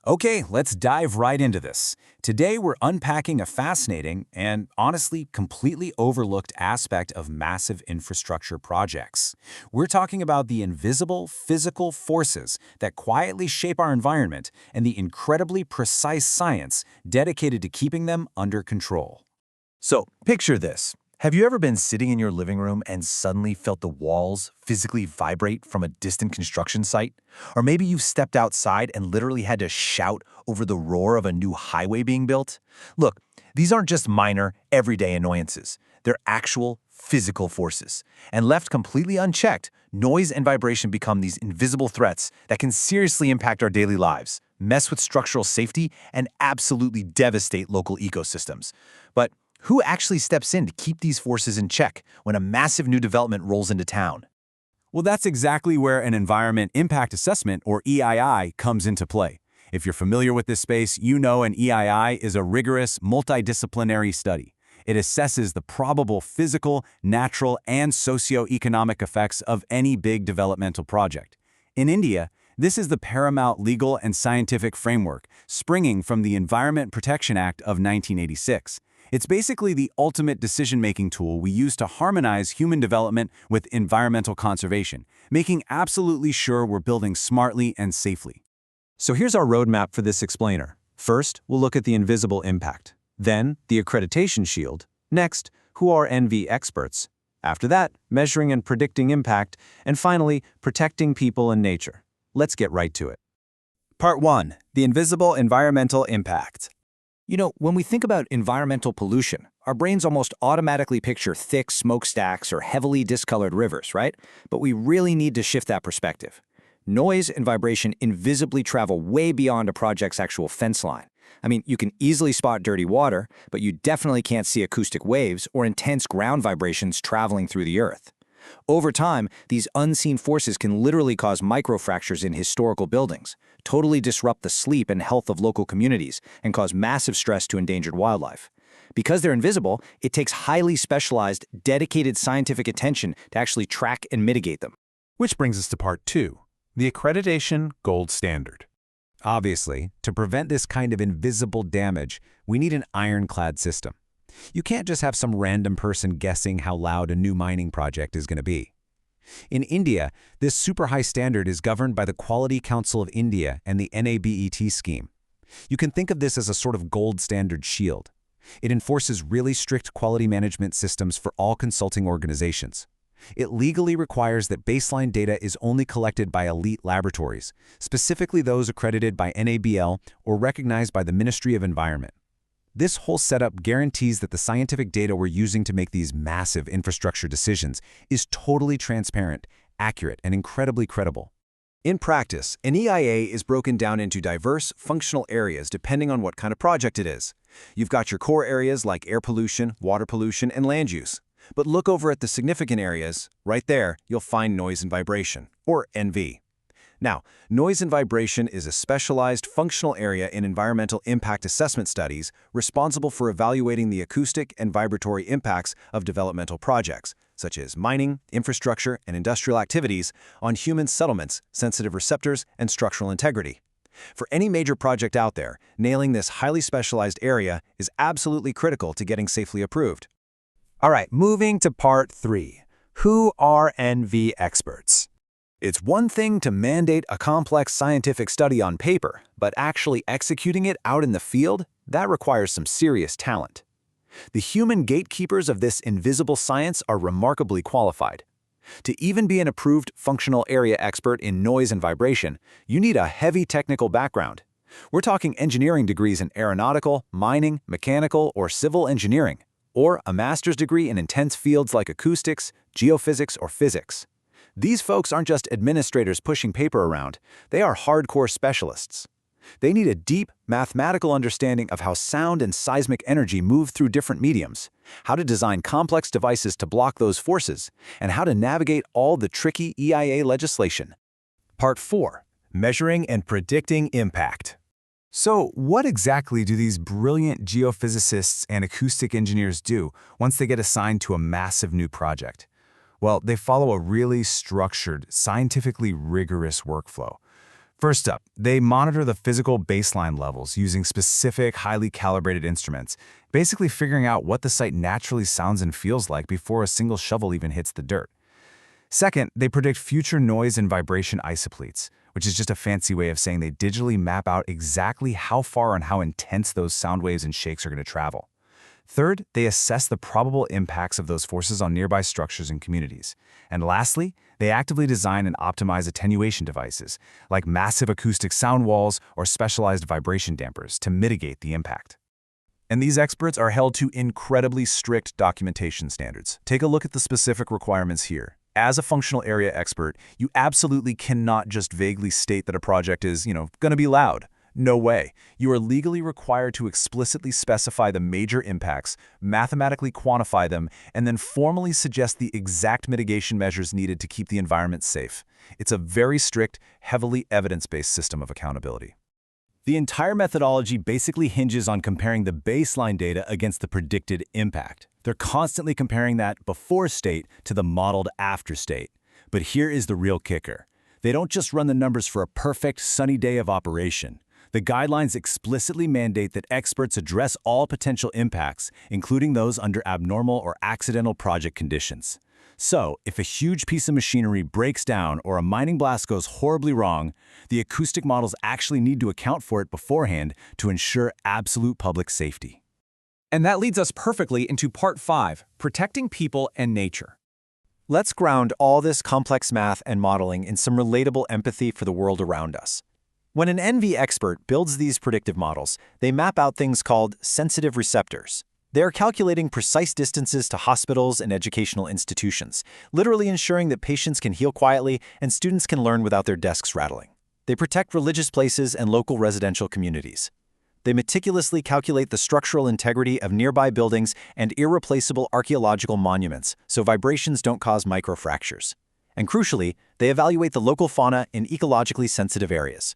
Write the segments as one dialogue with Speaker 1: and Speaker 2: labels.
Speaker 1: Okay, let's dive right into this. Today we're unpacking a fascinating and honestly completely overlooked aspect of massive infrastructure projects. We're talking about the invisible physical forces that quietly shape our environment and the incredibly precise science dedicated to keeping them under control.
Speaker 2: So, picture this. Have you ever been sitting in your living room and suddenly felt the walls physically vibrate from a distant construction site? Or maybe you've stepped outside and literally had to shout over the roar of a new highway being built? Look, these aren't just minor, everyday annoyances. They're actual physical forces. And left completely unchecked, noise and vibration become these invisible threats that can seriously impact our daily lives, mess with structural safety, and absolutely devastate local ecosystems. But who actually steps in to keep these forces in check when a massive new development rolls into town?
Speaker 1: Well, that's exactly where an Environment Impact Assessment, or EII, comes into play. If you're familiar with this space, you know an EII is a rigorous, multidisciplinary study. It assesses the probable physical, natural, and socio-economic effects of any big developmental project. In India, this is the paramount legal and scientific framework, springing from the Environment Protection Act of 1986. It's basically the ultimate decision-making tool we use to harmonize human development with environmental conservation, making absolutely sure we're building smartly and safely.
Speaker 3: So here's our roadmap for this explainer. First, we'll look at the invisible impact. Then, the accreditation shield. Next, who are NV experts? After that, measuring and predicting impact. And finally, protecting people and nature. Let's get right to it.
Speaker 4: Part 1. The invisible environmental impact. You know, when we think about environmental pollution, our brains almost automatically picture thick smokestacks or heavily discolored rivers, right? But we really need to shift that perspective. Noise and vibration invisibly travel way beyond a project's actual fence line. I mean, you can easily spot dirty water, but you definitely can't see acoustic waves or intense ground vibrations traveling through the earth. Over time, these unseen forces can literally cause microfractures in historical buildings, totally disrupt the sleep and health of local communities, and cause massive stress to endangered wildlife. Because they're invisible, it takes highly specialized, dedicated scientific attention to actually track and mitigate them.
Speaker 5: Which brings us to Part 2, the accreditation gold standard.
Speaker 1: Obviously, to prevent this kind of invisible damage, we need an ironclad system. You can't just have some random person guessing how loud a new mining project is going to be. In India, this super high standard is governed by the Quality Council of India and the NABET scheme. You can think of this as a sort of gold standard shield. It enforces really strict quality management systems for all consulting organizations. It legally requires that baseline data is only collected by elite laboratories, specifically those accredited by NABL or recognized by the Ministry of Environment. This whole setup guarantees that the scientific data we're using to make these massive infrastructure decisions is totally transparent, accurate, and incredibly credible.
Speaker 3: In practice, an EIA is broken down into diverse, functional areas depending on what kind of project it is. You've got your core areas like air pollution, water pollution, and land use. But look over at the significant areas. Right there, you'll find noise and vibration, or NV. Now, noise and vibration is a specialized functional area in environmental impact assessment studies responsible for evaluating the acoustic and vibratory impacts of developmental projects, such as mining, infrastructure, and industrial activities, on human settlements, sensitive receptors, and structural integrity. For any major project out there, nailing this highly specialized area is absolutely critical to getting safely approved.
Speaker 4: All right, moving to Part 3. Who are NV experts?
Speaker 1: It's one thing to mandate a complex scientific study on paper, but actually executing it out in the field, that requires some serious talent. The human gatekeepers of this invisible science are remarkably qualified. To even be an approved functional area expert in noise and vibration, you need a heavy technical background. We're talking engineering degrees in aeronautical, mining, mechanical, or civil engineering, or a master's degree in intense fields like acoustics, geophysics, or physics. These folks aren't just administrators pushing paper around, they are hardcore specialists. They need a deep, mathematical understanding of how sound and seismic energy move through different mediums, how to design complex devices to block those forces, and how to navigate all the tricky EIA legislation.
Speaker 2: Part 4. Measuring and predicting impact.
Speaker 5: So, what exactly do these brilliant geophysicists and acoustic engineers do once they get assigned to a massive new project? Well, they follow a really structured, scientifically rigorous workflow. First up, they monitor the physical baseline levels using specific, highly calibrated instruments, basically figuring out what the site naturally sounds and feels like before a single shovel even hits the dirt. Second, they predict future noise and vibration isopletes, which is just a fancy way of saying they digitally map out exactly how far and how intense those sound waves and shakes are going to travel. Third, they assess the probable impacts of those forces on nearby structures and communities. And lastly, they actively design and optimize attenuation devices, like massive acoustic sound walls or specialized vibration dampers, to mitigate the impact.
Speaker 3: And these experts are held to incredibly strict documentation standards. Take a look at the specific requirements here. As a functional area expert, you absolutely cannot just vaguely state that a project is, going to be loud. No way. You are legally required to explicitly specify the major impacts, mathematically quantify them, and then formally suggest the exact mitigation measures needed to keep the environment safe. It's a very strict, heavily evidence-based system of accountability.
Speaker 2: The entire methodology basically hinges on comparing the baseline data against the predicted impact. They're constantly comparing that before state to the modeled after state. But here is the real kicker. They don't just run the numbers for a perfect sunny day of operation. The guidelines explicitly mandate that experts address all potential impacts, including those under abnormal or accidental project conditions. So, if a huge piece of machinery breaks down or a mining blast goes horribly wrong, the acoustic models actually need to account for it beforehand to ensure absolute public safety.
Speaker 1: And that leads us perfectly into Part 5, Protecting People and Nature.
Speaker 4: Let's ground all this complex math and modeling in some relatable empathy for the world around us. When an NV expert builds these predictive models, they map out things called sensitive receptors. They are calculating precise distances to hospitals and educational institutions, literally ensuring that patients can heal quietly and students can learn without their desks rattling. They protect religious places and local residential communities. They meticulously calculate the structural integrity of nearby buildings and irreplaceable archaeological monuments so vibrations don't cause microfractures. And crucially, they evaluate the local fauna in ecologically sensitive areas.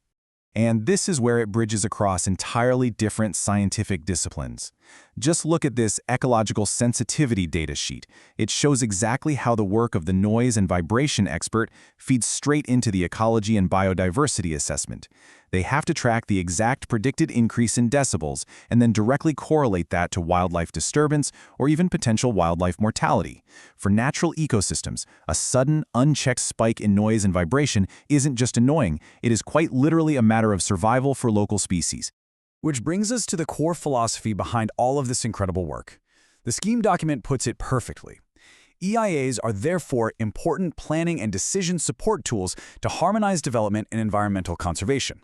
Speaker 3: And this is where it bridges across entirely different scientific disciplines. Just look at this ecological sensitivity data sheet. It shows exactly how the work of the noise and vibration expert feeds straight into the ecology and biodiversity assessment. They have to track the exact predicted increase in decibels and then directly correlate that to wildlife disturbance or even potential wildlife mortality. For natural ecosystems, a sudden, unchecked spike in noise and vibration isn't just annoying, it is quite literally a matter of survival for local species.
Speaker 5: Which brings us to the core philosophy behind all of this incredible work. The scheme document puts it perfectly. EIAs are therefore important planning and decision support tools to harmonize development and environmental conservation.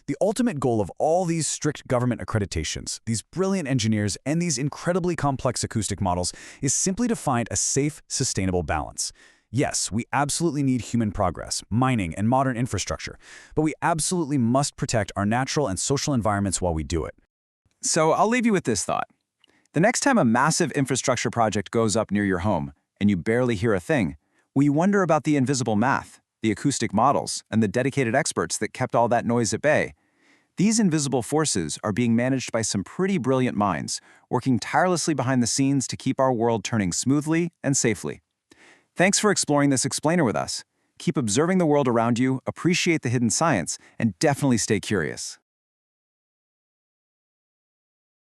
Speaker 5: The ultimate goal of all these strict government accreditations, these brilliant engineers, and these incredibly complex acoustic models is simply to find a safe, sustainable balance. Yes, we absolutely need human progress, mining, and modern infrastructure, but we absolutely must protect our natural and social environments while we do it.
Speaker 1: So I'll leave you with this thought. The next time a massive infrastructure project goes up near your home and you barely hear a thing, will you wonder about the invisible math, the acoustic models, and the dedicated experts that kept all that noise at bay? These invisible forces are being managed by some pretty brilliant minds, working tirelessly behind the scenes to keep our world turning smoothly and safely. Thanks for exploring this explainer with us. Keep observing the world around you, appreciate the hidden science, and definitely stay curious.